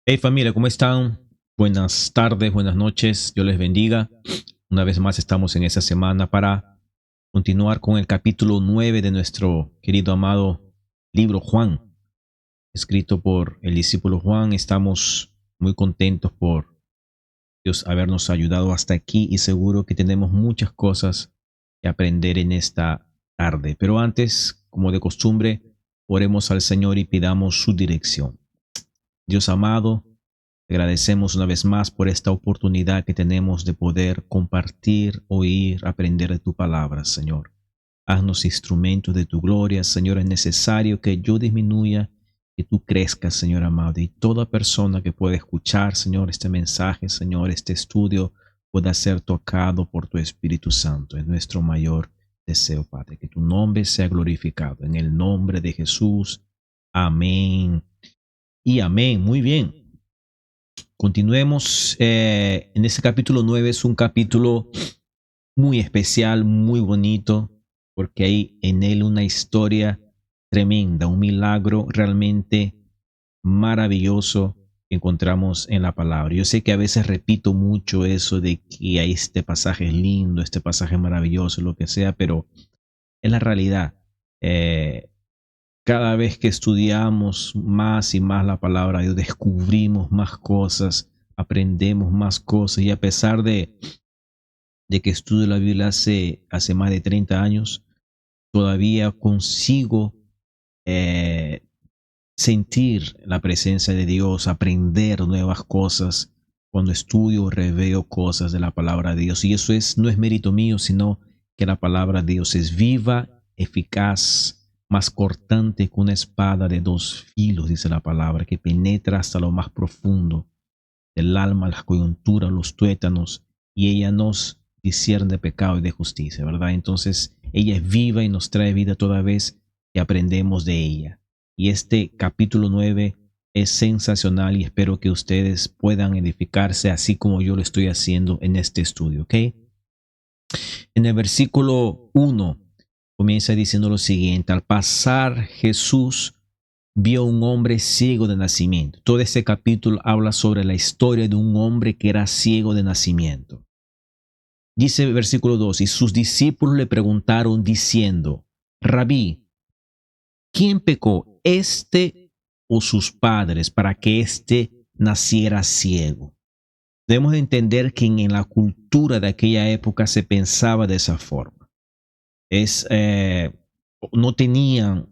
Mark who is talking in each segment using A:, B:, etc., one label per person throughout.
A: Hey familia, ¿cómo están? Buenas tardes, buenas noches, Dios les bendiga. Una vez más estamos en esta semana para continuar con el capítulo 9 de nuestro querido amado libro Juan, escrito por el discípulo Juan. Estamos muy contentos por Dios habernos ayudado hasta aquí y seguro que tenemos muchas cosas que aprender en esta tarde. Pero antes, como de costumbre, oremos al Señor y pidamos su dirección. Dios amado, te agradecemos una vez más por esta oportunidad que tenemos de poder compartir, oír, aprender de tu palabra, Señor. Haznos instrumentos de tu gloria, Señor. Es necesario que yo disminuya, que tú crezcas, Señor amado. Y toda persona que pueda escuchar, Señor, este mensaje, Señor, este estudio, pueda ser tocado por tu Espíritu Santo. Es nuestro mayor deseo, Padre. Que tu nombre sea glorificado. En el nombre de Jesús. Amén. Y amén. Muy bien. Continuemos en este capítulo 9. Es un capítulo muy especial, muy bonito, porque hay en él una historia tremenda, un milagro realmente maravilloso que encontramos en la palabra. Yo sé que a veces repito mucho eso de que este pasaje es lindo, este pasaje es maravilloso, lo que sea, pero es la realidad. Eh, Cada vez que estudiamos más y más la palabra de Dios, descubrimos más cosas, aprendemos más cosas. Y a pesar de que estudio la Biblia hace más de 30 años, todavía consigo eh, sentir la presencia de Dios, aprender nuevas cosas cuando estudio o reveo cosas de la palabra de Dios. Y eso no es mérito mío, sino que la palabra de Dios es viva, eficaz, más cortante que una espada de dos filos, dice la palabra, que penetra hasta lo más profundo del alma, las coyunturas, los tuétanos, y ella nos discierne de pecado y de justicia, ¿verdad? Entonces, ella es viva y nos trae vida toda vez que aprendemos de ella. Y este capítulo 9 es sensacional y espero que ustedes puedan edificarse así como yo lo estoy haciendo en este estudio, ¿ok? En el versículo 1 comienza diciendo lo siguiente: al pasar Jesús vio un hombre ciego de nacimiento. Todo este capítulo habla sobre la historia de un hombre que era ciego de nacimiento. Dice el versículo 2, y sus discípulos le preguntaron diciendo: Rabí, ¿quién pecó, este o sus padres, para que éste naciera ciego? Debemos de entender que en la cultura de aquella época se pensaba de esa forma. No tenían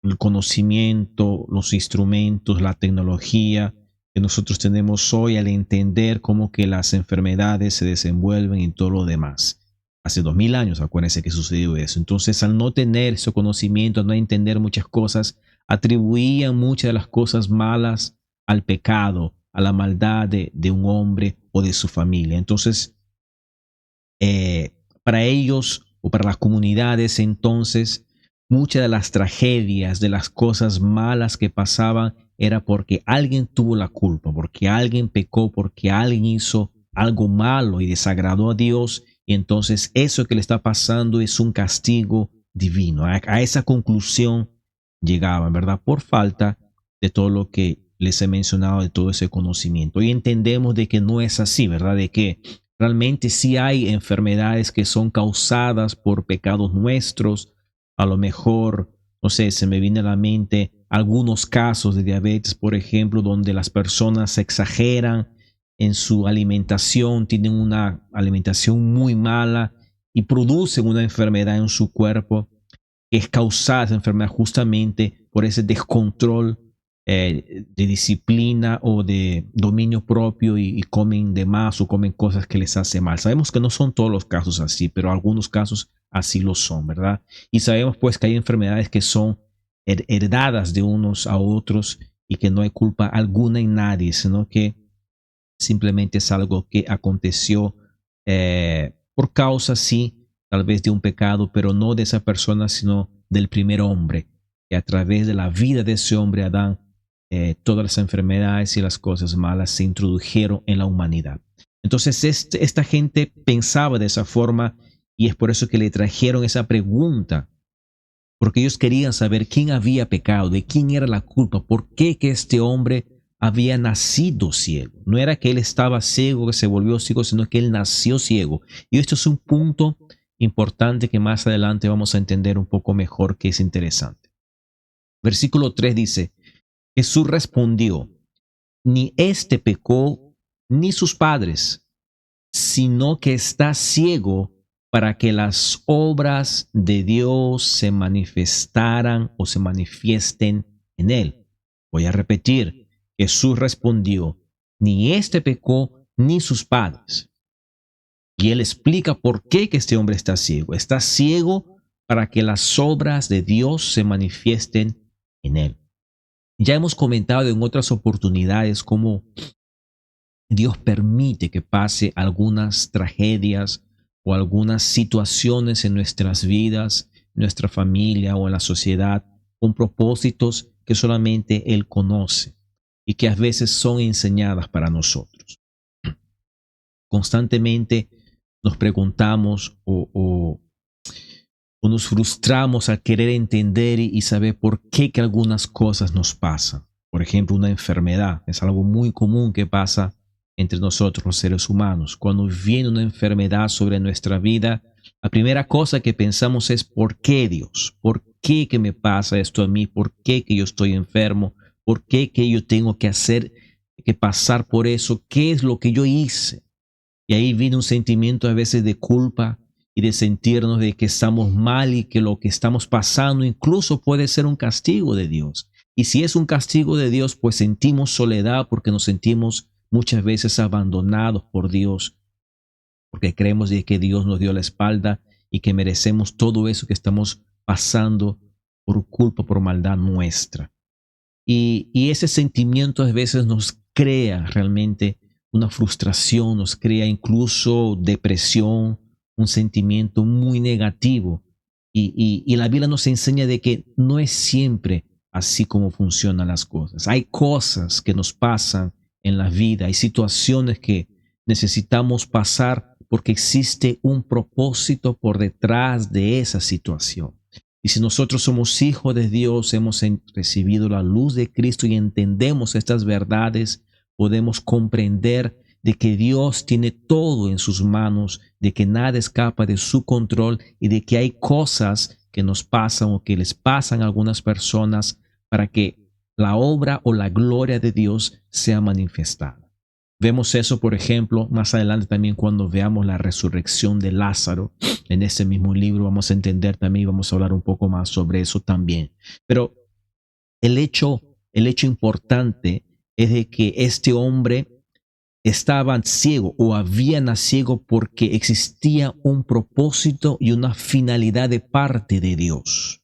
A: el conocimiento, los instrumentos, la tecnología que nosotros tenemos hoy al entender cómo que las enfermedades se desenvuelven y todo lo demás. Hace 2000 años, acuérdense que sucedió eso. Entonces, al no tener ese conocimiento, no entender muchas cosas, atribuían muchas de las cosas malas al pecado, a la maldad de un hombre o de su familia. Entonces, para ellos o para las comunidades entonces, muchas de las tragedias, de las cosas malas que pasaban, era porque alguien tuvo la culpa, porque alguien pecó, porque alguien hizo algo malo y desagradó a Dios. Y entonces eso que le está pasando es un castigo divino. A esa conclusión llegaban, ¿verdad? Por falta de todo lo que les he mencionado, de todo ese conocimiento. Y entendemos de que no es así, ¿verdad? De que realmente sí hay enfermedades que son causadas por pecados nuestros. A lo mejor, no sé, se me viene a la mente algunos casos de diabetes, por ejemplo, donde las personas exageran en su alimentación, tienen una alimentación muy mala y producen una enfermedad en su cuerpo que es causada esa enfermedad justamente por ese descontrol de disciplina o de dominio propio y comen de más o comen cosas que les hace mal. Sabemos que no son todos los casos así, pero algunos casos así lo son, ¿verdad? Y sabemos pues que hay enfermedades que son heredadas de unos a otros y que no hay culpa alguna en nadie, sino que simplemente es algo que aconteció por causa, sí, tal vez de un pecado, pero no de esa persona, sino del primer hombre, que a través de la vida de ese hombre, Adán, todas las enfermedades y las cosas malas se introdujeron en la humanidad. Entonces esta gente pensaba de esa forma y es por eso que le trajeron esa pregunta, porque ellos querían saber quién había pecado, de quién era la culpa, por qué que este hombre había nacido ciego. No era que él estaba ciego, que se volvió ciego, sino que él nació ciego. Y esto es un punto importante que más adelante vamos a entender un poco mejor, que es interesante. Versículo 3 dice, Jesús respondió, ni éste pecó ni sus padres, sino que está ciego para que las obras de Dios se manifestaran o se manifiesten en él. Voy a repetir, Jesús respondió, ni éste pecó ni sus padres. Y él explica por qué que este hombre está ciego. Está ciego para que las obras de Dios se manifiesten en él. Ya hemos comentado en otras oportunidades cómo Dios permite que pase algunas tragedias o algunas situaciones en nuestras vidas, nuestra familia o en la sociedad, con propósitos que solamente Él conoce y que a veces son enseñadas para nosotros. Constantemente nos preguntamos o nos frustramos al querer entender y saber por qué que algunas cosas nos pasan. Por ejemplo, una enfermedad es algo muy común que pasa entre nosotros los seres humanos. Cuando viene una enfermedad sobre nuestra vida, la primera cosa que pensamos es ¿por qué, Dios? ¿Por qué que me pasa esto a mí? ¿Por qué que yo estoy enfermo? ¿Por qué que yo tengo que hacer, que pasar por eso? ¿Qué es lo que yo hice? Y ahí viene un sentimiento a veces de culpa y de sentirnos de que estamos mal y que lo que estamos pasando incluso puede ser un castigo de Dios. Y si es un castigo de Dios, pues sentimos soledad porque nos sentimos muchas veces abandonados por Dios, porque creemos de que Dios nos dio la espalda y que merecemos todo eso que estamos pasando por culpa, por maldad nuestra. Y ese sentimiento a veces nos crea realmente una frustración, nos crea incluso depresión, un sentimiento muy negativo. Y la Biblia nos enseña de que no es siempre así como funcionan las cosas. Hay cosas que nos pasan en la vida, hay situaciones que necesitamos pasar porque existe un propósito por detrás de esa situación. Y si nosotros somos hijos de Dios, hemos recibido la luz de Cristo y entendemos estas verdades, podemos comprender de que Dios tiene todo en sus manos, de que nada escapa de su control y de que hay cosas que nos pasan o que les pasan a algunas personas para que la obra o la gloria de Dios sea manifestada. Vemos eso, por ejemplo, más adelante también cuando veamos la resurrección de Lázaro. En ese mismo libro vamos a entender también, vamos a hablar un poco más sobre eso también. Pero el hecho importante es de que este hombre estaba ciego o había nacido porque existía un propósito y una finalidad de parte de Dios.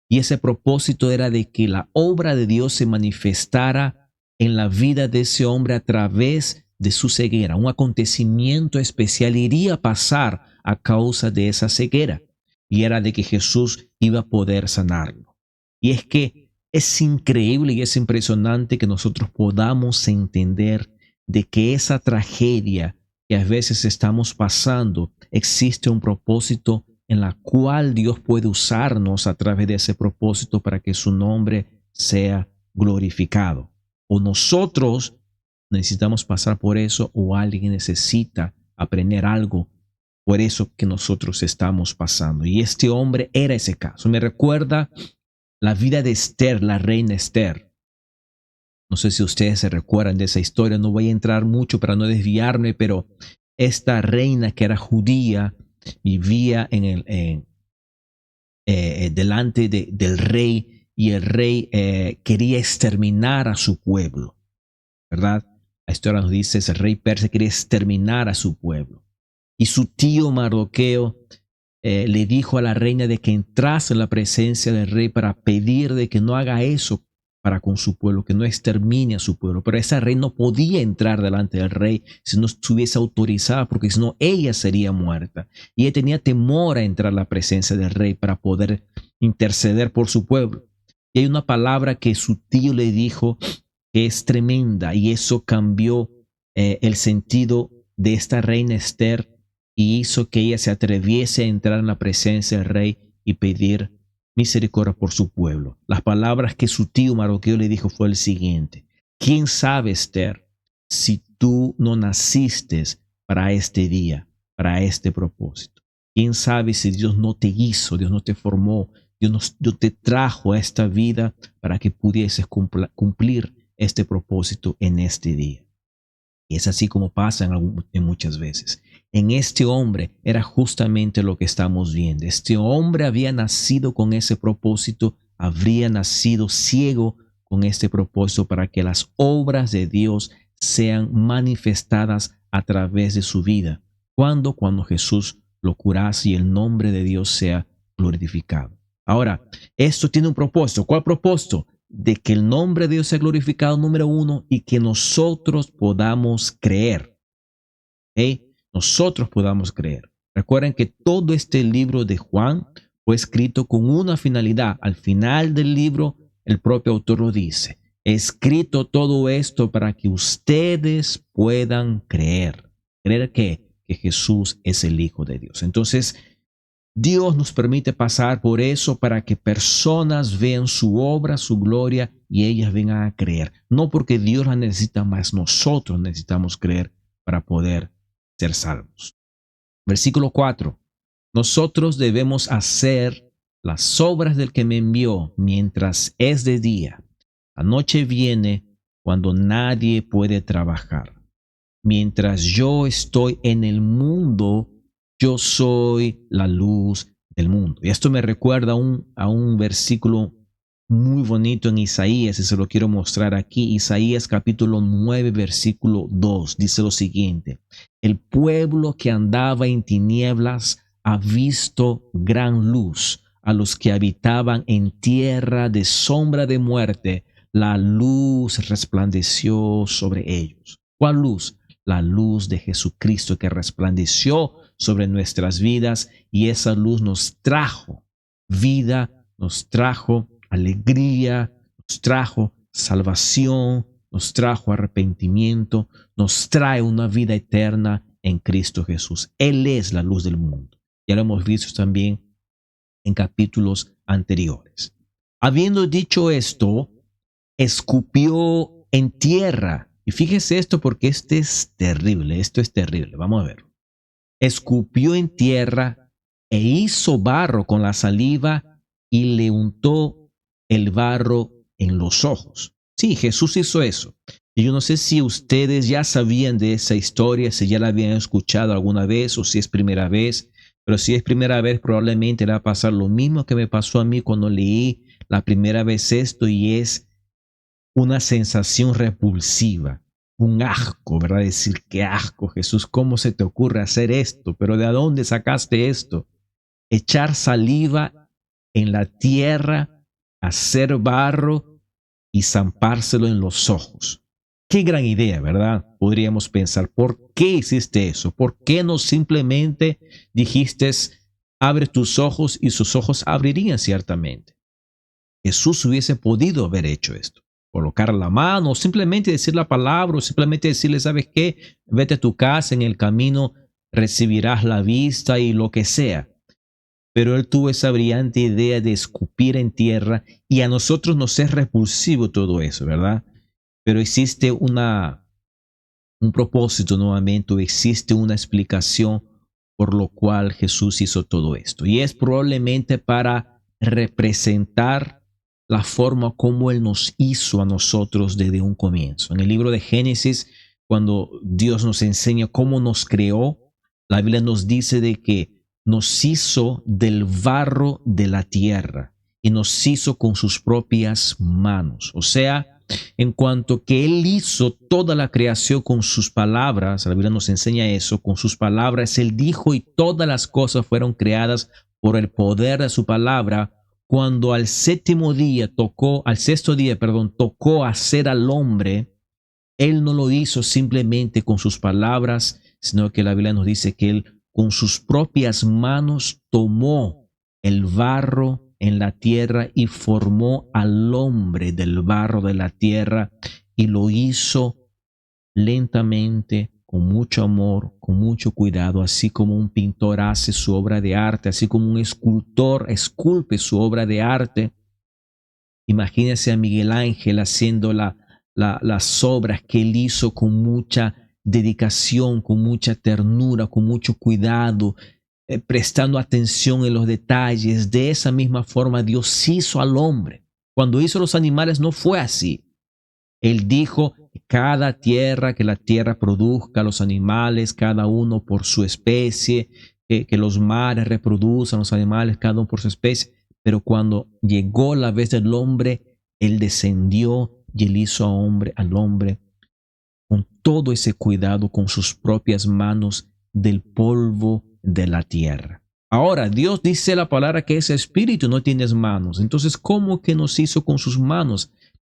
A: Y ese propósito era de que la obra de Dios se manifestara en la vida de ese hombre a través de su ceguera. Un acontecimiento especial iría a pasar a causa de esa ceguera. Y era de que Jesús iba a poder sanarlo. Y es que es increíble y es impresionante que nosotros podamos entender de que esa tragedia que a veces estamos pasando existe un propósito en la cual Dios puede usarnos a través de ese propósito para que su nombre sea glorificado. O nosotros necesitamos pasar por eso o alguien necesita aprender algo por eso que nosotros estamos pasando. Y este hombre era ese caso. Me recuerda la vida de Esther, la reina Esther. No sé si ustedes se recuerdan de esa historia, no voy a entrar mucho para no desviarme, pero esta reina que era judía vivía delante del rey y el rey quería exterminar a su pueblo, ¿verdad? La historia nos dice que el rey persa quería exterminar a su pueblo. Y su tío Mardoqueo le dijo a la reina de que entrase en la presencia del rey para pedir de que no haga eso para con su pueblo, que no extermine a su pueblo. Pero esa reina no podía entrar delante del rey si no estuviese autorizada, porque si no ella sería muerta. Y ella tenía temor a entrar a la presencia del rey para poder interceder por su pueblo. Y hay una palabra que su tío le dijo que es tremenda, y eso cambió el sentido de esta reina Esther y hizo que ella se atreviese a entrar en la presencia del rey y pedir misericordia por su pueblo. Las palabras que su tío Mardoqueo le dijo fue el siguiente: ¿Quién sabe, Esther, si tú no naciste para este día, para este propósito? ¿Quién sabe si Dios no te hizo, Dios no te formó, Dios te trajo a esta vida para que pudieses cumplir este propósito en este día? Y es así como pasa en muchas veces. En este hombre era justamente lo que estamos viendo. Este hombre había nacido con ese propósito, habría nacido ciego con este propósito para que las obras de Dios sean manifestadas a través de su vida. Cuando Jesús lo curase y el nombre de Dios sea glorificado. Ahora, esto tiene un propósito. ¿Cuál propósito? De que el nombre de Dios sea glorificado, número uno, y que nosotros podamos creer. Nosotros podamos creer. Recuerden que todo este libro de Juan fue escrito con una finalidad. Al final del libro, el propio autor lo dice. He escrito todo esto para que ustedes puedan creer. ¿Creer qué? Que Jesús es el Hijo de Dios. Entonces, Dios nos permite pasar por eso para que personas vean su obra, su gloria y ellas vengan a creer. No porque Dios la necesita más, nosotros necesitamos creer para poder ser salvos. Versículo 4. Nosotros debemos hacer las obras del que me envió mientras es de día. La noche viene cuando nadie puede trabajar. Mientras yo estoy en el mundo, yo soy la luz del mundo. Y esto me recuerda a un versículo muy bonito en Isaías, y se lo quiero mostrar aquí. Isaías capítulo 9, versículo 2, dice lo siguiente. El pueblo que andaba en tinieblas ha visto gran luz. A los que habitaban en tierra de sombra de muerte, la luz resplandeció sobre ellos. ¿Cuál luz? La luz de Jesucristo que resplandeció sobre nuestras vidas, y esa luz nos trajo vida, nos trajo alegría, nos trajo salvación, nos trajo arrepentimiento, nos trae una vida eterna en Cristo Jesús. Él es la luz del mundo. Ya lo hemos visto también en capítulos anteriores. Habiendo dicho esto, escupió en tierra. Y fíjese esto porque esto es terrible. Vamos a ver. Escupió en tierra e hizo barro con la saliva y le untó el barro en los ojos. Sí, Jesús hizo eso. Y yo no sé si ustedes ya sabían de esa historia, si ya la habían escuchado alguna vez o si es primera vez. Pero si es primera vez, probablemente le va a pasar lo mismo que me pasó a mí cuando leí la primera vez esto, y es una sensación repulsiva, un asco, ¿verdad? Decir, qué asco, Jesús, ¿cómo se te ocurre hacer esto? Pero ¿de dónde sacaste esto? Echar saliva en la tierra, hacer barro y zampárselo en los ojos. Qué gran idea, ¿verdad? Podríamos pensar, ¿por qué hiciste eso? ¿Por qué no simplemente dijiste, abre tus ojos y sus ojos abrirían ciertamente? Jesús hubiese podido haber hecho esto. Colocar la mano, o simplemente decir la palabra, o simplemente decirle, ¿sabes qué? Vete a tu casa, en el camino recibirás la vista y lo que sea. Pero él tuvo esa brillante idea de escupir en tierra, y a nosotros nos es repulsivo todo eso, ¿verdad? Pero existe un propósito nuevamente, o existe una explicación por lo cual Jesús hizo todo esto. Y es probablemente para representar la forma como Él nos hizo a nosotros desde un comienzo. En el libro de Génesis, cuando Dios nos enseña cómo nos creó, la Biblia nos dice de que nos hizo del barro de la tierra y nos hizo con sus propias manos. O sea, en cuanto que Él hizo toda la creación con sus palabras, la Biblia nos enseña eso, con sus palabras Él dijo y todas las cosas fueron creadas por el poder de su palabra. Cuando al sexto día tocó hacer al hombre, Él no lo hizo simplemente con sus palabras, sino que la Biblia nos dice que Él con sus propias manos tomó el barro en la tierra y formó al hombre del barro de la tierra, y lo hizo lentamente, con mucho amor, con mucho cuidado, así como un pintor hace su obra de arte, así como un escultor esculpe su obra de arte. Imagínense a Miguel Ángel haciendo las obras que él hizo con mucha dedicación, con mucha ternura, con mucho cuidado, prestando atención en los detalles. De esa misma forma Dios hizo al hombre. Cuando hizo los animales no fue así. Él dijo, cada tierra, que la tierra produzca los animales, cada uno por su especie, que los mares reproduzcan los animales, cada uno por su especie. Pero cuando llegó la vez del hombre, él descendió y él hizo al hombre con todo ese cuidado, con sus propias manos, del polvo de la tierra. Ahora, Dios dice la palabra que es espíritu, no tienes manos. Entonces, ¿cómo que nos hizo con sus manos?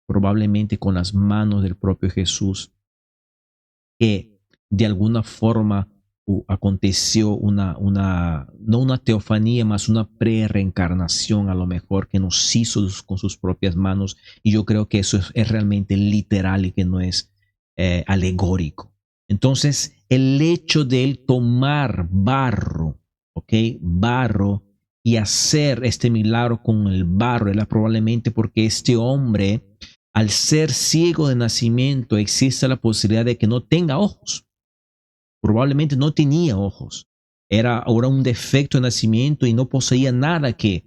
A: Probablemente con las manos del propio Jesús, que de alguna forma aconteció no una teofanía, más una pre-reencarnación a lo mejor, que nos hizo con sus propias manos. Y yo creo que eso es realmente literal y que no es alegórico. Entonces, el hecho de él tomar barro, barro, y hacer este milagro con el barro, era probablemente porque este hombre, al ser ciego de nacimiento, existe la posibilidad de que no tenga ojos. Probablemente no tenía ojos. Era ahora un defecto de nacimiento y no poseía nada que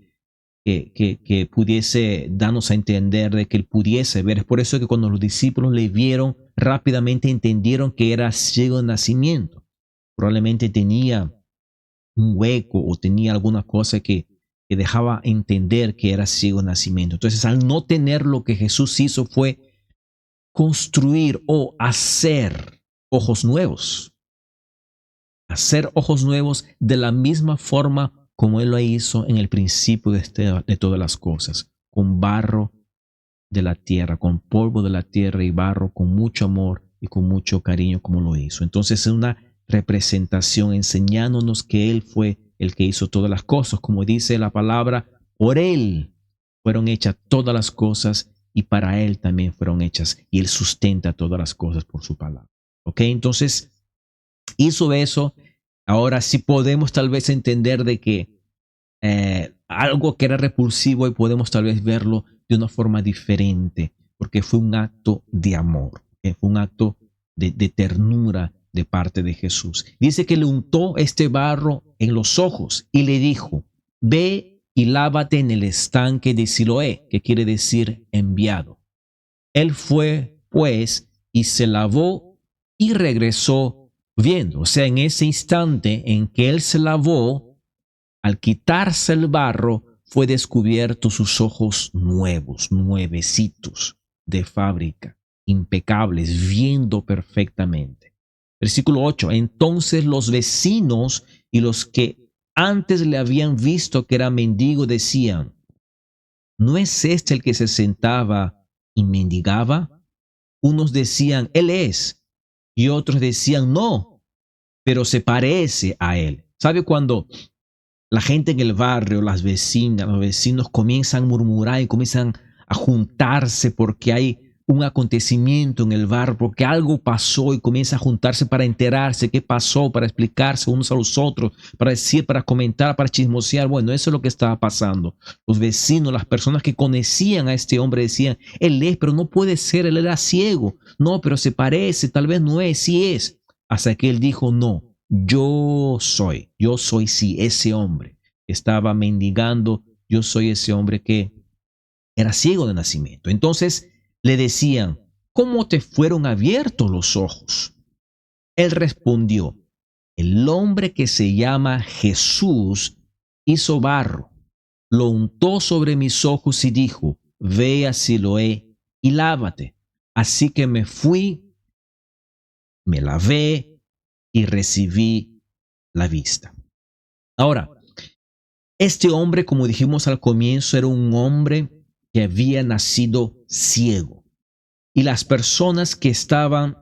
A: pudiese darnos a entender de que él pudiese ver. Es por eso que cuando los discípulos le vieron, rápidamente entendieron que era ciego de nacimiento. Probablemente tenía un hueco o tenía alguna cosa que dejaba entender que era ciego de nacimiento. Entonces, al no tener, lo que Jesús hizo fue construir o hacer ojos nuevos. Hacer ojos nuevos de la misma forma como él lo hizo en el principio de todas las cosas, con barro de la tierra, con polvo de la tierra y barro, con mucho amor y con mucho cariño, como lo hizo. Entonces, es una representación enseñándonos que él fue el que hizo todas las cosas. Como dice la palabra, por él fueron hechas todas las cosas y para él también fueron hechas, y él sustenta todas las cosas por su palabra. Entonces hizo eso. Ahora sí podemos tal vez entender de que algo que era repulsivo, y podemos tal vez verlo de una forma diferente, porque fue un acto de amor, fue un acto de ternura de parte de Jesús. Dice que le untó este barro en los ojos y le dijo, ve y lávate en el estanque de Siloé, que quiere decir enviado. Él fue pues y se lavó y regresó viendo. O sea, en ese instante en que él se lavó, al quitarse el barro, fue descubierto sus ojos nuevos, nuevecitos de fábrica, impecables, viendo perfectamente. Versículo 8. Entonces los vecinos y los que antes le habían visto que era mendigo decían, ¿no es este el que se sentaba y mendigaba? Unos decían, él es, y otros decían, no, pero se parece a él. ¿Sabe cuando la gente en el barrio, las vecinas, los vecinos comienzan a murmurar y comienzan a juntarse porque hay un acontecimiento en el barrio, porque algo pasó, y comienzan a juntarse para enterarse qué pasó, para explicarse unos a los otros, para decir, para comentar, para chismosear? Bueno, eso es lo que estaba pasando. Los vecinos, las personas que conocían a este hombre decían, él es, pero no puede ser, él era ciego. No, pero se parece, tal vez no es, sí es. Hasta que él dijo, no, yo soy sí ese hombre que estaba mendigando, yo soy ese hombre que era ciego de nacimiento. Entonces le decían, ¿cómo te fueron abiertos los ojos? Él respondió, el hombre que se llama Jesús hizo barro, lo untó sobre mis ojos y dijo, ve a Siloé y lávate. Así que me fui, me lavé y recibí la vista. Ahora, este hombre, como dijimos al comienzo, era un hombre que había nacido ciego. Y las personas que estaban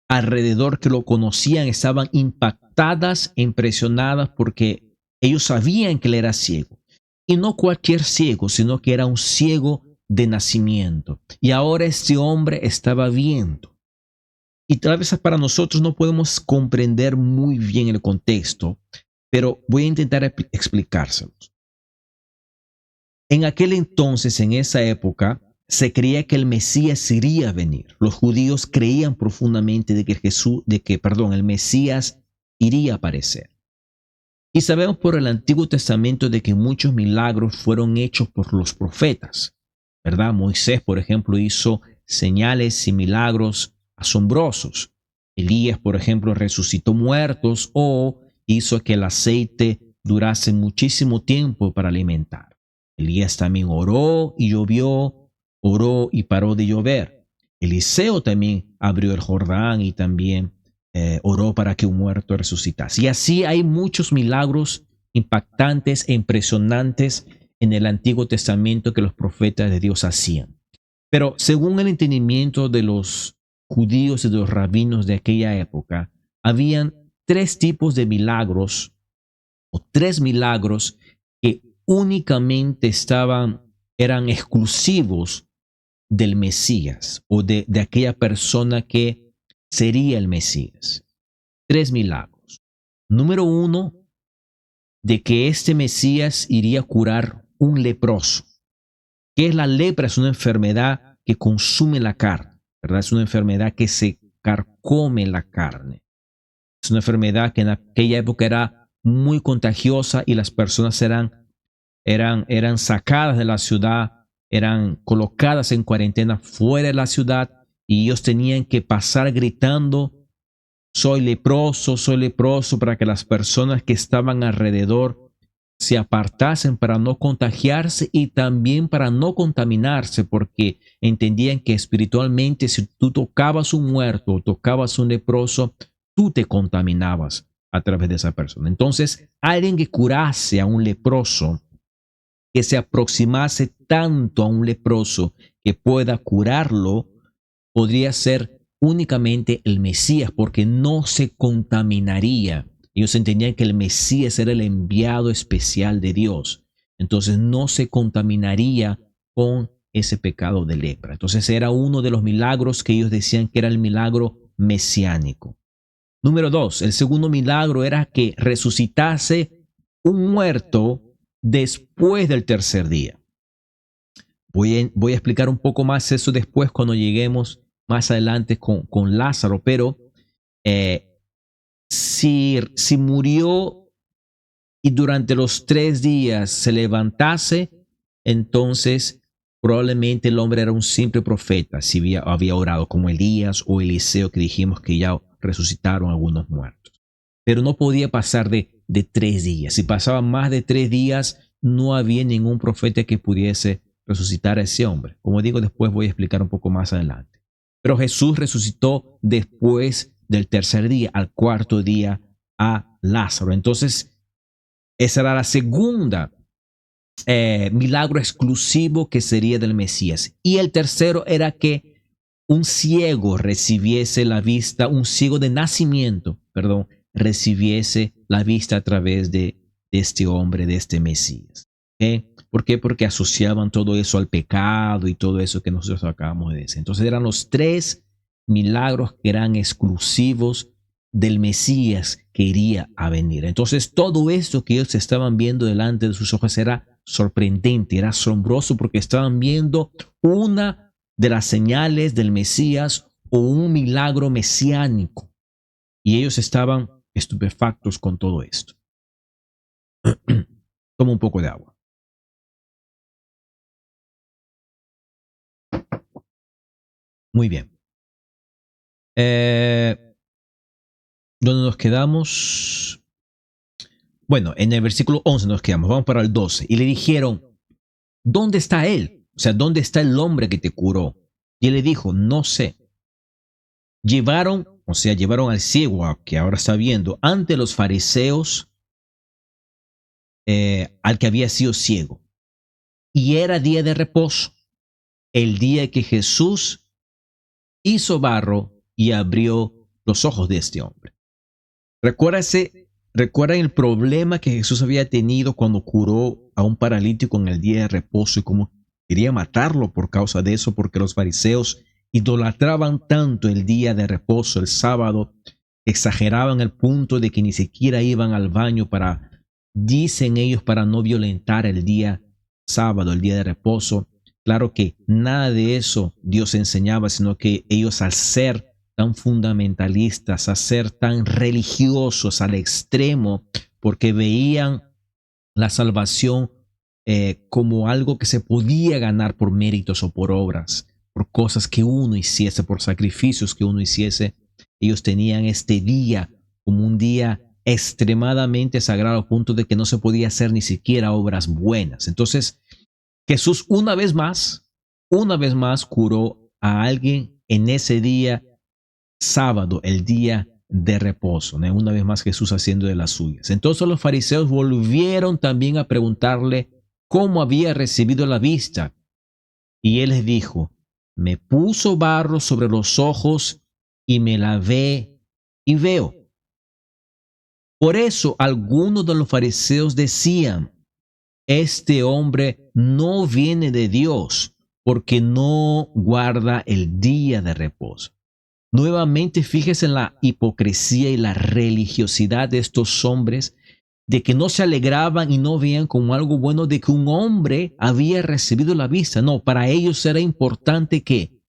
A: alrededor, que lo conocían, estaban impactadas e impresionadas porque ellos sabían que él era ciego. Y no cualquier ciego, sino que era un ciego de nacimiento. Y ahora este hombre estaba viendo. Y tal vez para nosotros no podemos comprender muy bien el contexto, pero voy a intentar explicárselos. En aquel entonces, en esa época, se creía que el Mesías iría a venir. Los judíos creían profundamente de que el Mesías iría a aparecer. Y sabemos por el Antiguo Testamento de que muchos milagros fueron hechos por los profetas, ¿verdad? Moisés, por ejemplo, hizo señales y milagros asombrosos. Elías, por ejemplo, resucitó muertos o hizo que el aceite durase muchísimo tiempo para alimentar. Elías también oró y llovió, oró y paró de llover. Eliseo también abrió el Jordán y también oró para que un muerto resucitase. Y así hay muchos milagros impactantes e impresionantes en el Antiguo Testamento que los profetas de Dios hacían. Pero según el entendimiento de los judíos y de los rabinos de aquella época, habían tres tipos de milagros o tres milagros que únicamente eran exclusivos del Mesías o de aquella persona que sería el Mesías. Tres milagros. Número uno, de que este Mesías iría a curar un leproso. ¿Qué es la lepra? Es una enfermedad que consume la carne, ¿verdad? Es una enfermedad que se carcome la carne. Es una enfermedad que en aquella época era muy contagiosa y las personas eran sacadas de la ciudad, eran colocadas en cuarentena fuera de la ciudad y ellos tenían que pasar gritando: soy leproso, para que las personas que estaban alrededor se apartasen para no contagiarse y también para no contaminarse, porque entendían que espiritualmente si tú tocabas un muerto o tocabas un leproso, tú te contaminabas a través de esa persona. Entonces, alguien que curase a un leproso, que se aproximase tanto a un leproso que pueda curarlo, podría ser únicamente el Mesías, porque no se contaminaría. Ellos entendían que el Mesías era el enviado especial de Dios. Entonces no se contaminaría con ese pecado de lepra. Entonces era uno de los milagros que ellos decían que era el milagro mesiánico. Número dos, el segundo milagro era que resucitase un muerto después del tercer día. Voy a explicar un poco más eso después cuando lleguemos más adelante con Lázaro, pero si murió y durante los 3 días se levantase, entonces probablemente el hombre era un simple profeta, si había orado como Elías o Eliseo, que dijimos que ya resucitaron algunos muertos. Pero no podía pasar de 3 días. Si pasaba más de 3 días, no había ningún profeta que pudiese resucitar a ese hombre. Como digo, después voy a explicar un poco más adelante. Pero Jesús resucitó después del tercer día, al cuarto día, a Lázaro. Entonces, esa era la segunda milagro exclusivo que sería del Mesías. Y el tercero era que un ciego recibiese la vista, un ciego de nacimiento, recibiese la vista a través de este hombre, de este Mesías. ¿Okay? ¿Por qué? Porque asociaban todo eso al pecado y todo eso que nosotros acabamos de decir. Entonces eran los tres milagros que eran exclusivos del Mesías que iría a venir. Entonces todo esto que ellos estaban viendo delante de sus ojos era sorprendente, era asombroso, porque estaban viendo una de las señales del Mesías o un milagro mesiánico. Y ellos estaban estupefactos con todo esto. Toma un poco de agua. Muy bien. ¿Dónde nos quedamos? Bueno, en el versículo 11 nos quedamos. Vamos para el 12. Y le dijeron: ¿dónde está él? O sea, ¿dónde está el hombre que te curó? Y él le dijo: no sé. Llevaron al ciego, que ahora está viendo, ante los fariseos, al que había sido ciego. Y era día de reposo, el día que Jesús hizo barro y abrió los ojos de este hombre. ¿Recuerdan el problema que Jesús había tenido cuando curó a un paralítico en el día de reposo y cómo quería matarlo por causa de eso? Porque los fariseos idolatraban tanto el día de reposo, el sábado, exageraban el punto de que ni siquiera iban al baño dicen ellos, para no violentar el día sábado, el día de reposo. Claro que nada de eso Dios enseñaba, sino que ellos, al ser tan fundamentalistas, a ser tan religiosos al extremo, porque veían la salvación como algo que se podía ganar por méritos o por obras, por cosas que uno hiciese, por sacrificios que uno hiciese. Ellos tenían este día como un día extremadamente sagrado, al punto de que no se podía hacer ni siquiera obras buenas. Entonces, Jesús una vez más curó a alguien en ese día sábado, el día de reposo, ¿no? Una vez más Jesús haciendo de las suyas. Entonces los fariseos volvieron también a preguntarle cómo había recibido la vista. Y él les dijo, me puso barro sobre los ojos y me lavé y veo. Por eso algunos de los fariseos decían, este hombre no viene de Dios, porque no guarda el día de reposo. Nuevamente, fíjese en la hipocresía y la religiosidad de estos hombres, de que no se alegraban y no veían como algo bueno de que un hombre había recibido la vista. No, para ellos era importante que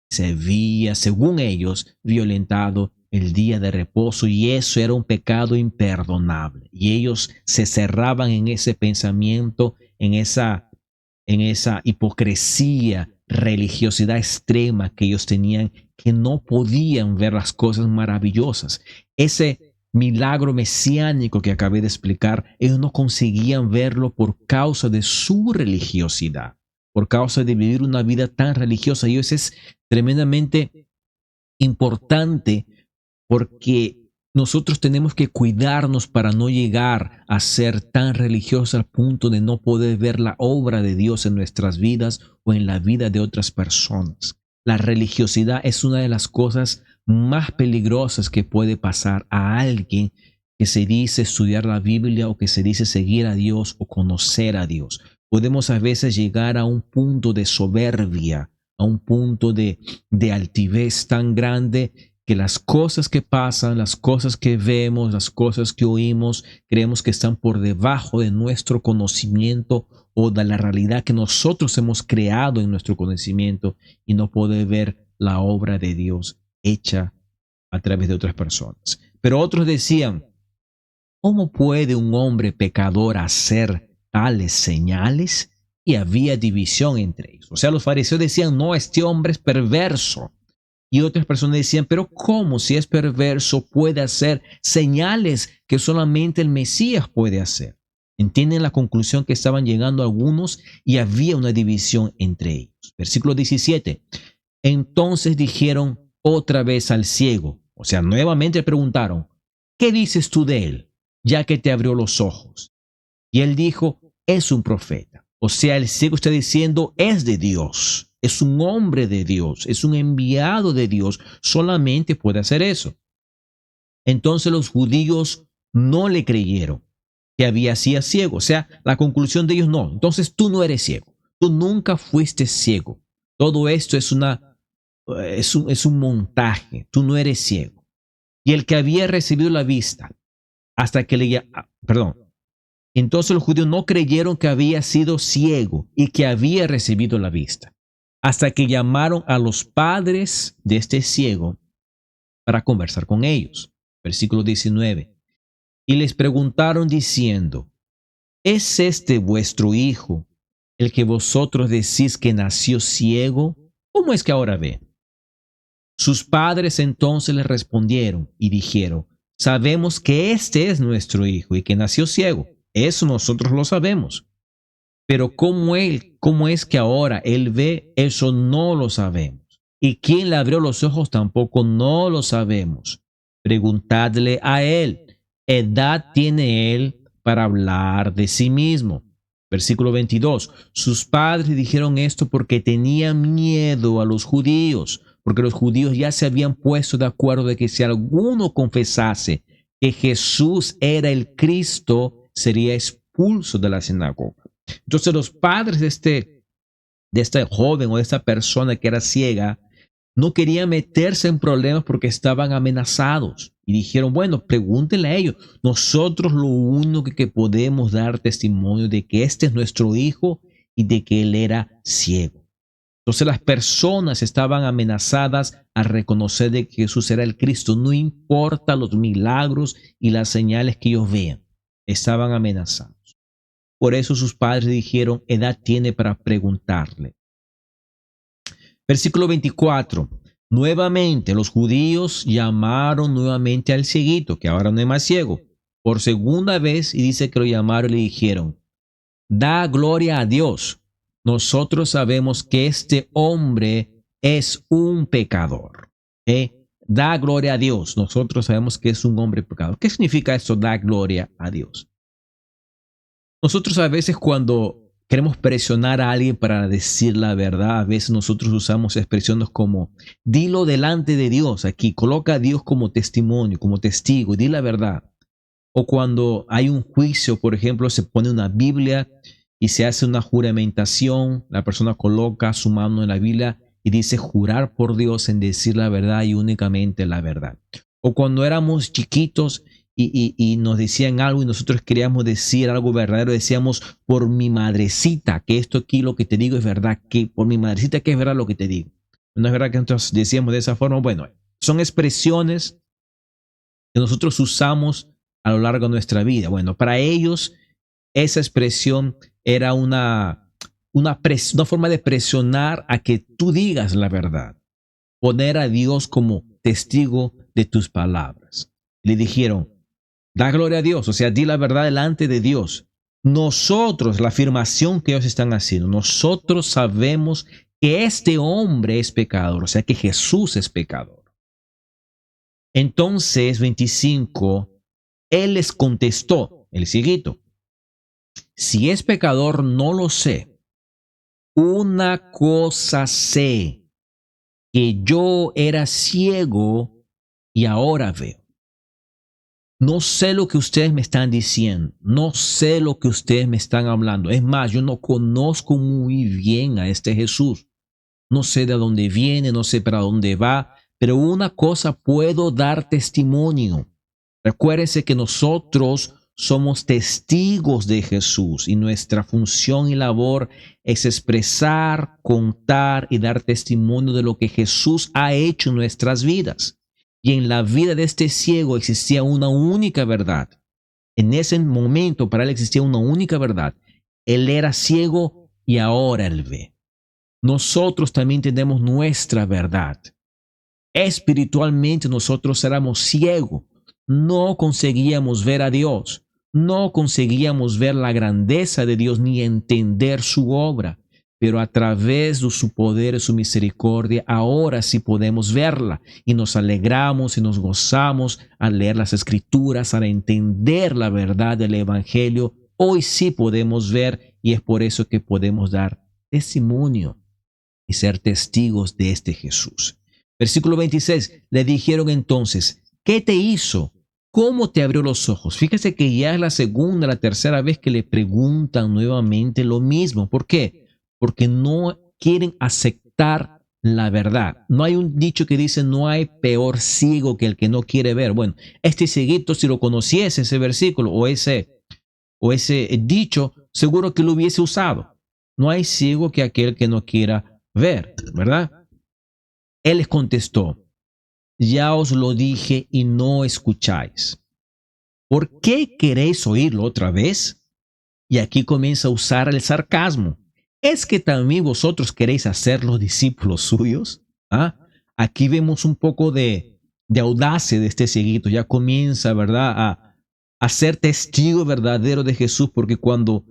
A: se había, según ellos, violentado el día de reposo, y eso era un pecado imperdonable. Y ellos se cerraban en ese pensamiento, en esa hipocresía, religiosidad extrema que ellos tenían, que no podían ver las cosas maravillosas. Ese milagro mesiánico que acabé de explicar, ellos no conseguían verlo por causa de su religiosidad, por causa de vivir una vida tan religiosa. Y eso es tremendamente importante, porque nosotros tenemos que cuidarnos para no llegar a ser tan religiosos al punto de no poder ver la obra de Dios en nuestras vidas o en la vida de otras personas. La religiosidad es una de las cosas más peligrosas que puede pasar a alguien que se dice estudiar la Biblia, o que se dice seguir a Dios o conocer a Dios. Podemos a veces llegar a un punto de soberbia, a un punto de altivez tan grande, que las cosas que pasan, las cosas que vemos, las cosas que oímos, creemos que están por debajo de nuestro conocimiento o de la realidad que nosotros hemos creado en nuestro conocimiento, y no poder ver la obra de Dios hecha a través de otras personas. Pero otros decían, ¿cómo puede un hombre pecador hacer tales señales? Y había división entre ellos. O sea, los fariseos decían, no, este hombre es perverso. Y otras personas decían, pero ¿cómo, si es perverso, puede hacer señales que solamente el Mesías puede hacer? ¿Entienden la conclusión que estaban llegando algunos? Y había una división entre ellos. Versículo 17. Entonces dijeron otra vez al ciego, o sea, nuevamente preguntaron, ¿qué dices tú de él, ya que te abrió los ojos? Y él dijo, es un profeta. O sea, el ciego está diciendo, es de Dios. Es un hombre de Dios, es un enviado de Dios, solamente puede hacer eso. Entonces los judíos no le creyeron que había sido ciego. O sea, la conclusión de ellos, no, entonces tú no eres ciego, tú nunca fuiste ciego. Todo esto es un montaje, tú no eres ciego. Y el que había recibido la vista, hasta que entonces los judíos no creyeron que había sido ciego y que había recibido la vista, hasta que llamaron a los padres de este ciego para conversar con ellos. Versículo 19. Y les preguntaron diciendo, ¿es este vuestro hijo, el que vosotros decís que nació ciego? ¿Cómo es que ahora ve? Sus padres entonces les respondieron y dijeron, sabemos que este es nuestro hijo y que nació ciego. Eso nosotros lo sabemos. Pero cómo es que ahora él ve, eso no lo sabemos. Y quién le abrió los ojos tampoco no lo sabemos. Preguntadle a él, edad tiene él para hablar de sí mismo. Versículo 22. Sus padres dijeron esto porque tenían miedo a los judíos, porque los judíos ya se habían puesto de acuerdo de que si alguno confesase que Jesús era el Cristo, sería expulso de la sinagoga. Entonces los padres de este joven o de esta persona que era ciega no querían meterse en problemas porque estaban amenazados. Y dijeron, bueno, pregúntenle a ellos. Nosotros lo único que podemos dar testimonio de que este es nuestro hijo y de que él era ciego. Entonces las personas estaban amenazadas a reconocer de que Jesús era el Cristo, no importa los milagros y las señales que ellos vean, estaban amenazados. Por eso sus padres dijeron, edad tiene para preguntarle. Versículo 24. Nuevamente los judíos llamaron nuevamente al cieguito, que ahora no es más ciego, por segunda vez, y dice que lo llamaron y le dijeron, da gloria a Dios. Nosotros sabemos que este hombre es un pecador. Da gloria a Dios. Nosotros sabemos que es un hombre pecador. ¿Qué significa esto, da gloria a Dios? Nosotros a veces cuando queremos presionar a alguien para decir la verdad, a veces nosotros usamos expresiones como, dilo delante de Dios aquí, coloca a Dios como testimonio, como testigo, y di la verdad. O cuando hay un juicio, por ejemplo, se pone una Biblia y se hace una juramentación, la persona coloca su mano en la Biblia y dice jurar por Dios en decir la verdad y únicamente la verdad. O cuando éramos chiquitos y nos decían algo y nosotros queríamos decir algo verdadero, decíamos por mi madrecita, que esto aquí lo que te digo es verdad, que por mi madrecita que es verdad lo que te digo. No es verdad que nosotros decíamos de esa forma. Bueno, son expresiones que nosotros usamos a lo largo de nuestra vida. Bueno, para ellos esa expresión era una forma de presionar a que tú digas la verdad, poner a Dios como testigo de tus palabras. Le dijeron, da gloria a Dios, o sea, di la verdad delante de Dios. Nosotros, la afirmación que ellos están haciendo, nosotros sabemos que este hombre es pecador, o sea, que Jesús es pecador. Entonces, 25, él les contestó, el cieguito, si es pecador, no lo sé. Una cosa sé, que yo era ciego y ahora veo. No sé lo que ustedes me están diciendo, no sé lo que ustedes me están hablando. Es más, yo no conozco muy bien a este Jesús. No sé de dónde viene, no sé para dónde va, pero una cosa puedo dar testimonio. Recuérdense que nosotros somos testigos de Jesús y nuestra función y labor es expresar, contar y dar testimonio de lo que Jesús ha hecho en nuestras vidas. Y en la vida de este ciego existía una única verdad. En ese momento para él existía una única verdad. Él era ciego y ahora él ve. Nosotros también tenemos nuestra verdad. Espiritualmente nosotros éramos ciegos. No conseguíamos ver a Dios. No conseguíamos ver la grandeza de Dios ni entender su obra. Pero a través de su poder y su misericordia, ahora sí podemos verla y nos alegramos y nos gozamos al leer las Escrituras, al entender la verdad del Evangelio. Hoy sí podemos ver y es por eso que podemos dar testimonio y ser testigos de este Jesús. Versículo 26, le dijeron entonces, ¿qué te hizo? ¿Cómo te abrió los ojos? Fíjese que ya es la segunda, la tercera vez que le preguntan nuevamente lo mismo. ¿Por qué? Porque no quieren aceptar la verdad. No hay un dicho que dice, no hay peor ciego que el que no quiere ver. Bueno, este cieguito, si lo conociese ese versículo o ese dicho, seguro que lo hubiese usado. No hay ciego que aquel que no quiera ver, ¿verdad? Él les contestó, ya os lo dije y no escucháis. ¿Por qué queréis oírlo otra vez? Y aquí comienza a usar el sarcasmo. ¿Es que también vosotros queréis hacer los discípulos suyos? ¿Ah? Aquí vemos un poco de audacia de este cieguito. Ya comienza, ¿verdad?, a ser testigo verdadero de Jesús, porque cuando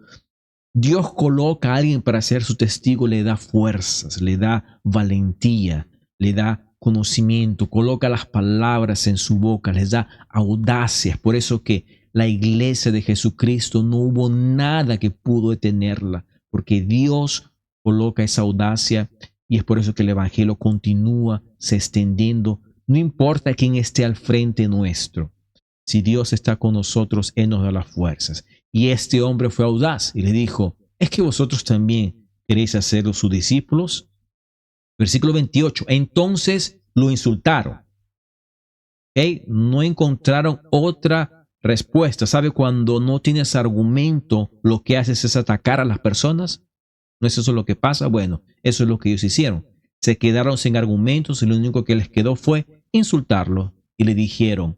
A: Dios coloca a alguien para ser su testigo, le da fuerzas, le da valentía, le da conocimiento, coloca las palabras en su boca, les da audacia. Por eso que la iglesia de Jesucristo no hubo nada que pudo detenerla, porque Dios coloca esa audacia y es por eso que el evangelio continúa se extendiendo. No importa quién esté al frente nuestro. Si Dios está con nosotros, Él nos da las fuerzas. Y este hombre fue audaz y le dijo, ¿es que vosotros también queréis hacerlo sus discípulos? Versículo 28. Entonces lo insultaron. No encontraron otra respuesta. ¿Sabe? Cuando no tienes argumento, lo que haces es atacar a las personas. ¿No es eso lo que pasa? Bueno, eso es lo que ellos hicieron. Se quedaron sin argumentos y lo único que les quedó fue insultarlo. Y le dijeron,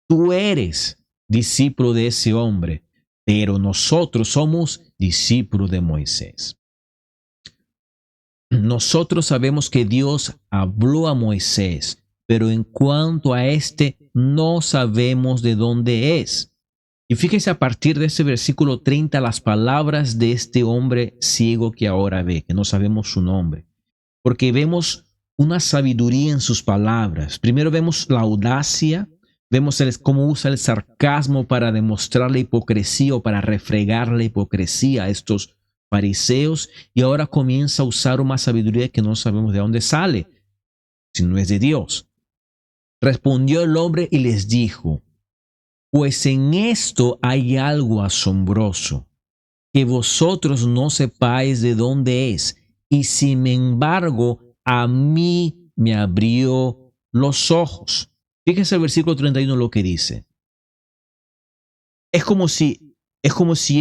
A: tú eres discípulo de ese hombre, pero nosotros somos discípulos de Moisés. Nosotros sabemos que Dios habló a Moisés, pero en cuanto a este, no sabemos de dónde es. Y fíjese a partir de ese versículo 30 las palabras de este hombre ciego que ahora ve, que no sabemos su nombre. Porque vemos una sabiduría en sus palabras. Primero vemos la audacia, vemos cómo usa el sarcasmo para demostrar la hipocresía o para refregar la hipocresía a estos fariseos, y ahora comienza a usar una sabiduría que no sabemos de dónde sale, si no es de Dios. Respondió el hombre y les dijo, pues en esto hay algo asombroso, que vosotros no sepáis de dónde es, y sin embargo a mí me abrió los ojos. Fíjense el versículo 31 lo que dice. Es como si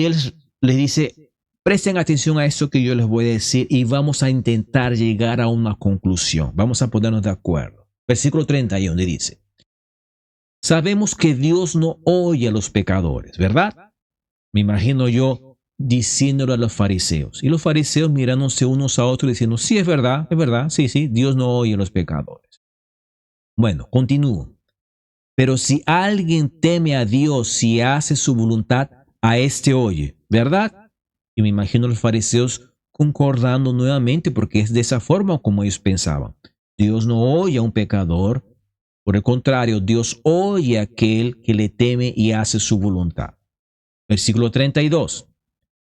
A: él les dice, presten atención a esto que yo les voy a decir y vamos a intentar llegar a una conclusión. Vamos a ponernos de acuerdo. Versículo 31 dice, sabemos que Dios no oye a los pecadores, ¿verdad? Me imagino yo diciéndolo a los fariseos. Y los fariseos mirándose unos a otros diciendo, sí, es verdad, sí, Dios no oye a los pecadores. Bueno, continúo. Pero si alguien teme a Dios y hace su voluntad, a este oye, ¿verdad? Y me imagino a los fariseos concordando nuevamente porque es de esa forma como ellos pensaban. Dios no oye a un pecador. Por el contrario, Dios oye a aquel que le teme y hace su voluntad. Versículo 32.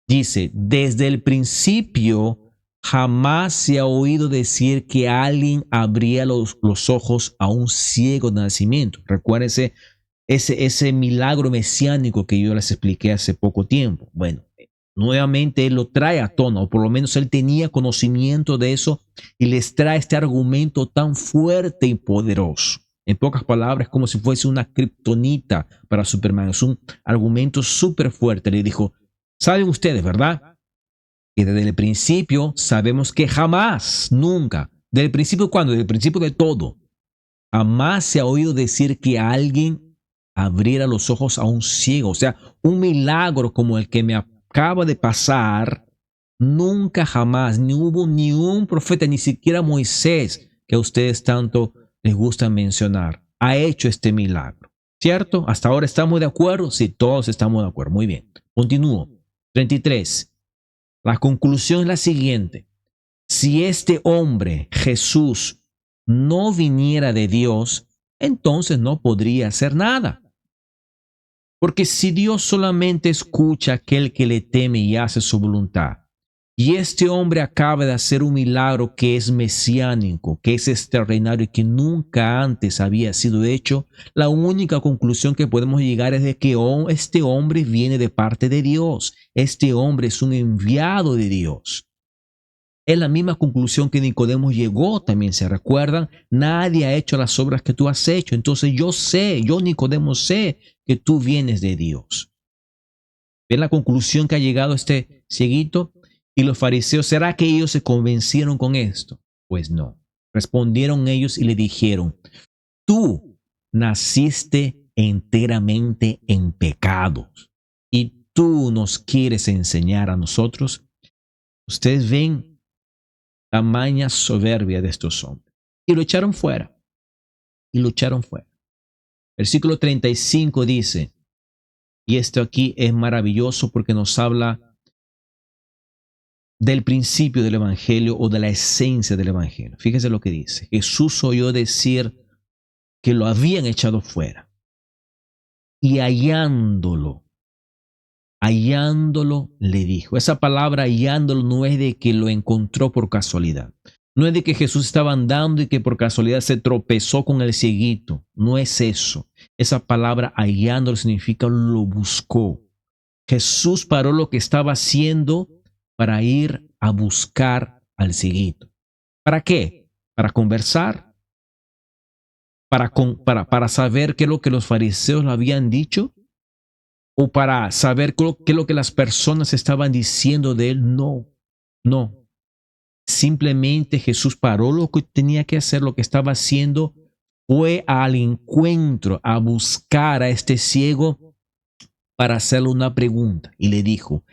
A: Dice, desde el principio jamás se ha oído decir que alguien abría los ojos a un ciego de nacimiento. Recuérdense ese milagro mesiánico que yo les expliqué hace poco tiempo. Bueno, nuevamente él lo trae a tono, o por lo menos él tenía conocimiento de eso y les trae este argumento tan fuerte y poderoso. En pocas palabras, como si fuese una kriptonita para Superman. Es un argumento súper fuerte. Le dijo, saben ustedes, ¿verdad? Que desde el principio sabemos que jamás, nunca, desde el principio, ¿cuándo? Desde el principio de todo, jamás se ha oído decir que alguien abriera los ojos a un ciego. O sea, un milagro como el que me acaba de pasar, nunca jamás, ni hubo ni un profeta, ni siquiera Moisés, que a ustedes tanto les gusta mencionar, ha hecho este milagro. ¿Cierto? ¿Hasta ahora estamos de acuerdo? Sí, todos estamos de acuerdo. Muy bien. Continúo. 33. La conclusión es la siguiente. Si este hombre, Jesús, no viniera de Dios, entonces no podría hacer nada. Porque si Dios solamente escucha a aquel que le teme y hace su voluntad, y este hombre acaba de hacer un milagro que es mesiánico, que es extraordinario y que nunca antes había sido hecho, la única conclusión que podemos llegar es de que este hombre viene de parte de Dios. Este hombre es un enviado de Dios. Es la misma conclusión que Nicodemo llegó, también se recuerdan. Nadie ha hecho las obras que tú has hecho. Entonces yo Nicodemo sé que tú vienes de Dios. ¿Ven la conclusión que ha llegado este cieguito? Y los fariseos, ¿será que ellos se convencieron con esto? Pues no. Respondieron ellos y le dijeron, tú naciste enteramente en pecados y tú nos quieres enseñar a nosotros. Ustedes ven la maña soberbia de estos hombres. Y lo echaron fuera. Versículo 35 dice, y esto aquí es maravilloso porque nos habla del principio del evangelio o de la esencia del evangelio. Fíjese lo que dice. Jesús oyó decir que lo habían echado fuera. Y hallándolo le dijo. Esa palabra hallándolo no es de que lo encontró por casualidad. No es de que Jesús estaba andando y que por casualidad se tropezó con el cieguito. No es eso. Esa palabra hallándolo significa lo buscó. Jesús paró lo que estaba haciendo para ir a buscar al cieguito. ¿Para qué? Para conversar, para saber qué es lo que los fariseos le habían dicho, o para saber qué es lo que las personas estaban diciendo de él. No. No, simplemente Jesús paró lo que tenía que hacer, lo que estaba haciendo, fue al encuentro, a buscar a este ciego para hacerle una pregunta y le dijo,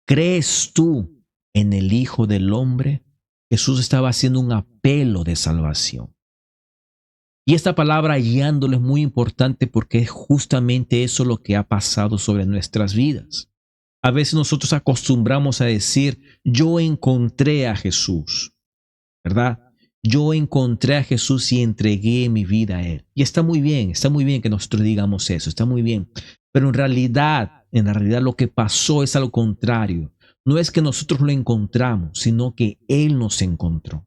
A: ¿crees tú en el Hijo del Hombre? Jesús estaba haciendo un apelo de salvación. Y esta palabra guiándolo es muy importante porque es justamente eso lo que ha pasado sobre nuestras vidas. A veces nosotros acostumbramos a decir, yo encontré a Jesús, ¿verdad? Yo encontré a Jesús y entregué mi vida a Él. Y está muy bien que nosotros digamos eso, está muy bien. Pero en realidad lo que pasó es algo contrario. No es que nosotros lo encontramos, sino que Él nos encontró.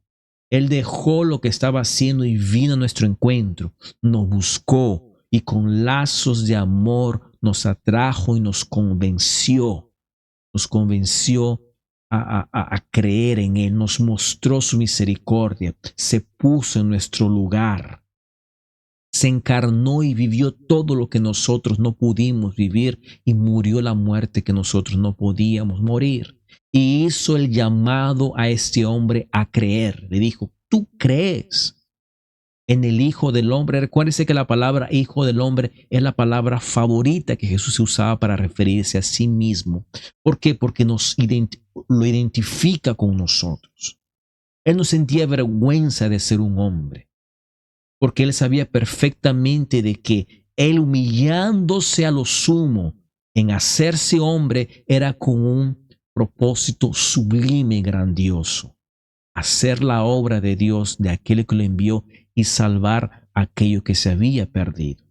A: Él dejó lo que estaba haciendo y vino a nuestro encuentro, nos buscó y con lazos de amor nos atrajo y nos convenció a creer en Él, nos mostró su misericordia, se puso en nuestro lugar, se encarnó y vivió todo lo que nosotros no pudimos vivir y murió la muerte que nosotros no podíamos morir. Y hizo el llamado a este hombre a creer. Le dijo, ¿tú crees en el Hijo del Hombre? Recuérdese que la palabra Hijo del Hombre es la palabra favorita que Jesús usaba para referirse a sí mismo. ¿Por qué? Porque lo identifica con nosotros. Él no sentía vergüenza de ser un hombre, porque él sabía perfectamente de que él humillándose a lo sumo en hacerse hombre era con un propósito sublime y grandioso. Hacer la obra de Dios, de aquel que lo envió y salvar a aquello que se había perdido.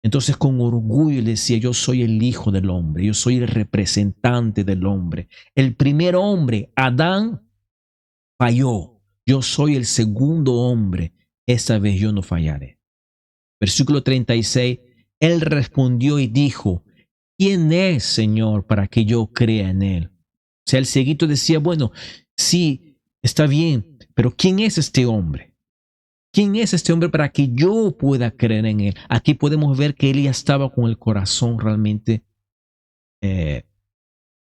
A: Entonces con orgullo le decía, yo soy el Hijo del Hombre, yo soy el representante del hombre. El primer hombre, Adán, falló. Yo soy el segundo hombre, esta vez yo no fallaré. Versículo 36, él respondió y dijo, ¿quién es, Señor, para que yo crea en él? O sea, el cieguito decía, bueno, sí, está bien, pero ¿quién es este hombre? ¿Quién es este hombre para que yo pueda creer en él? Aquí podemos ver que él ya estaba con el corazón realmente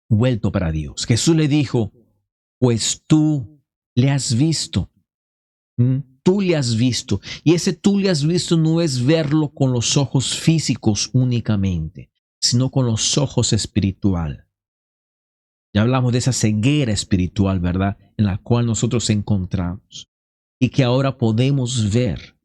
A: vuelto para Dios. Jesús le dijo, pues tú le has visto. Tú le has visto. Y ese tú le has visto no es verlo con los ojos físicos únicamente, sino con los ojos espiritual. Ya hablamos de esa ceguera espiritual, ¿verdad? En la cual nosotros encontramos. Y que ahora podemos ver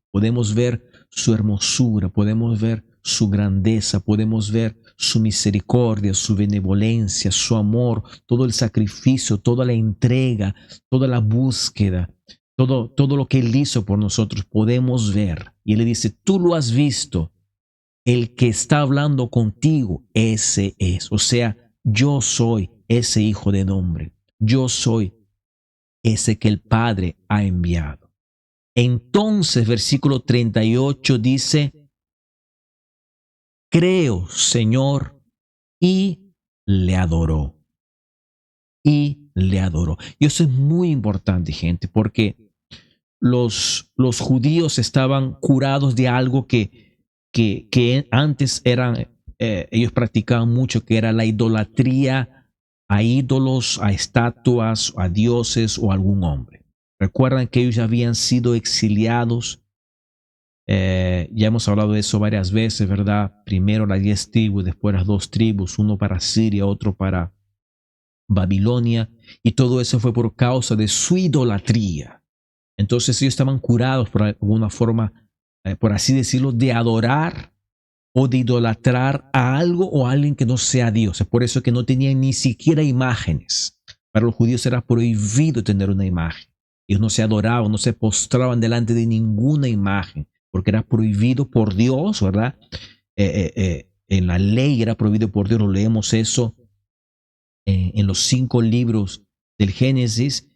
A: su hermosura, podemos ver su grandeza, podemos ver su misericordia, su benevolencia, su amor, todo el sacrificio, toda la entrega, toda la búsqueda, todo lo que Él hizo por nosotros, podemos ver. Y Él le dice, tú lo has visto, el que está hablando contigo, ese es. O sea, yo soy ese Hijo del Hombre, yo soy ese que el Padre ha enviado. Entonces, versículo 38 dice, creo, Señor, y le adoró. Y le adoró. Y eso es muy importante, gente, porque los judíos estaban curados de algo que antes eran, ellos practicaban mucho, que era la idolatría a ídolos, a estatuas, a dioses o a algún hombre. Recuerdan que ellos habían sido exiliados. Ya hemos hablado de eso varias veces, ¿verdad? Primero las 10 tribus, después las 2 tribus, uno para Siria, otro para Babilonia. Y todo eso fue por causa de su idolatría. Entonces ellos estaban curados por alguna forma, por así decirlo, de adorar o de idolatrar a algo o a alguien que no sea Dios. Es por eso que no tenían ni siquiera imágenes. Para los judíos era prohibido tener una imagen. Ellos no se adoraban, no se postraban delante de ninguna imagen, porque era prohibido por Dios, ¿verdad? En la ley era prohibido por Dios, lo leemos eso en los 5 libros del Génesis,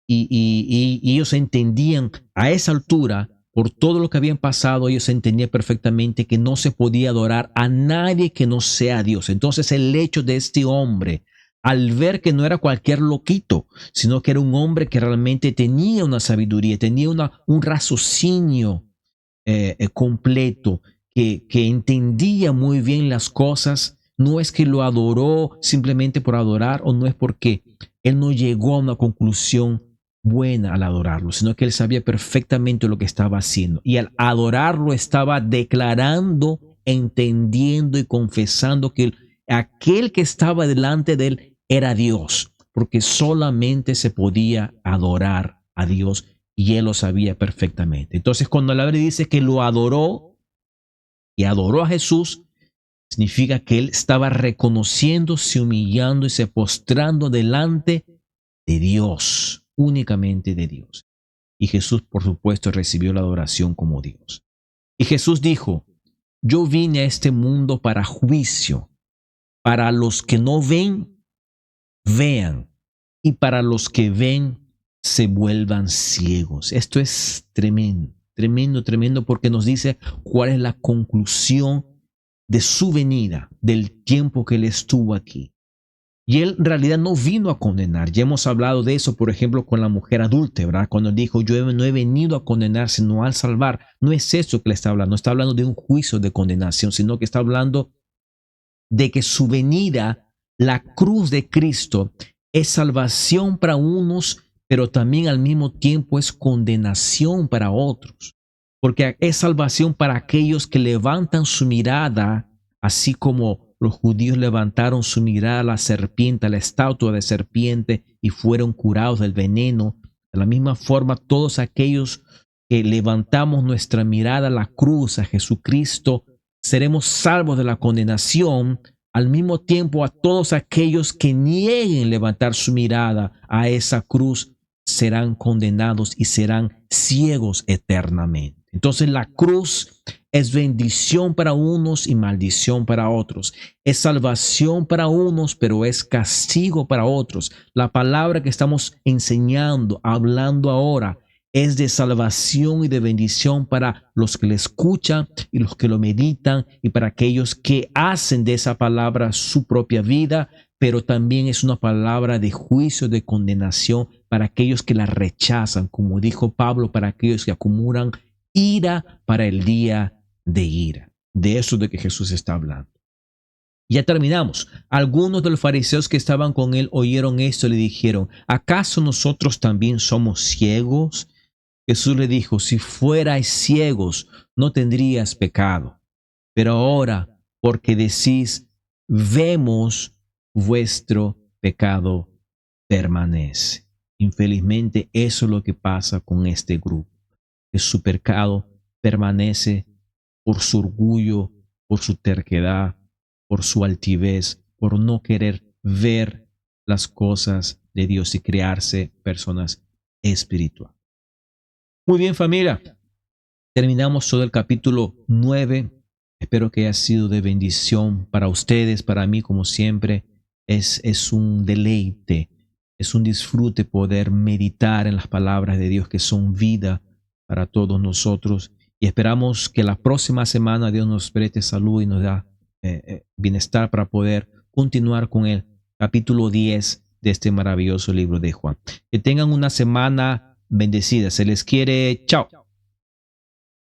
A: y ellos entendían a esa altura, por todo lo que habían pasado, ellos entendían perfectamente que no se podía adorar a nadie que no sea Dios. Entonces el hecho de este hombre, al ver que no era cualquier loquito, sino que era un hombre que realmente tenía una sabiduría, tenía un raciocinio completo, que entendía muy bien las cosas, no es que lo adoró simplemente por adorar, o no es porque Él no llegó a una conclusión buena al adorarlo, sino que él sabía perfectamente lo que estaba haciendo. Y al adorarlo estaba declarando, entendiendo y confesando que aquel que estaba delante de él era Dios, porque solamente se podía adorar a Dios y él lo sabía perfectamente. Entonces, cuando la Biblia dice que lo adoró y adoró a Jesús, significa que él estaba reconociéndose, humillándose, postrando delante de Dios, únicamente de Dios. Y Jesús, por supuesto, recibió la adoración como Dios. Y Jesús dijo, yo vine a este mundo para juicio, para los que no ven, vean, y para los que ven, se vuelvan ciegos. Esto es tremendo, tremendo, tremendo, porque nos dice cuál es la conclusión de su venida, del tiempo que él estuvo aquí. Y él en realidad no vino a condenar. Ya hemos hablado de eso, por ejemplo, con la mujer adúltera, ¿verdad? Cuando dijo, yo no he venido a condenar, sino al salvar. No es eso que le está hablando. No está hablando de un juicio de condenación, sino que está hablando de que su venida, la cruz de Cristo, es salvación para unos, pero también al mismo tiempo es condenación para otros. Porque es salvación para aquellos que levantan su mirada, así como los judíos levantaron su mirada a la serpiente, a la estatua de serpiente, y fueron curados del veneno. De la misma forma, todos aquellos que levantamos nuestra mirada a la cruz, a Jesucristo, seremos salvos de la condenación. Al mismo tiempo, a todos aquellos que nieguen levantar su mirada a esa cruz serán condenados y serán ciegos eternamente. Entonces la cruz es bendición para unos y maldición para otros. Es salvación para unos, pero es castigo para otros. La palabra que estamos enseñando, hablando ahora, es de salvación y de bendición para los que le escuchan y los que lo meditan y para aquellos que hacen de esa palabra su propia vida, pero también es una palabra de juicio, de condenación para aquellos que la rechazan, como dijo Pablo, para aquellos que acumulan ira para el día de ira. De eso de que Jesús está hablando. Ya terminamos. Algunos de los fariseos que estaban con él oyeron esto y le dijeron, ¿acaso nosotros también somos ciegos? Jesús le dijo, si fuerais ciegos, no tendrías pecado. Pero ahora, porque decís, vemos, vuestro pecado permanece. Infelizmente, eso es lo que pasa con este grupo. Que su pecado permanece por su orgullo, por su terquedad, por su altivez, por no querer ver las cosas de Dios y crearse personas espirituales. Muy bien, familia. Terminamos todo el capítulo 9. Espero que haya sido de bendición para ustedes, para mí, como siempre. Es un deleite, es un disfrute poder meditar en las palabras de Dios que son vida para todos nosotros. Y esperamos que la próxima semana Dios nos preste salud y nos da bienestar para poder continuar con el capítulo 10 de este maravilloso libro de Juan. Que tengan una semana bendecida. Se les quiere. Chao.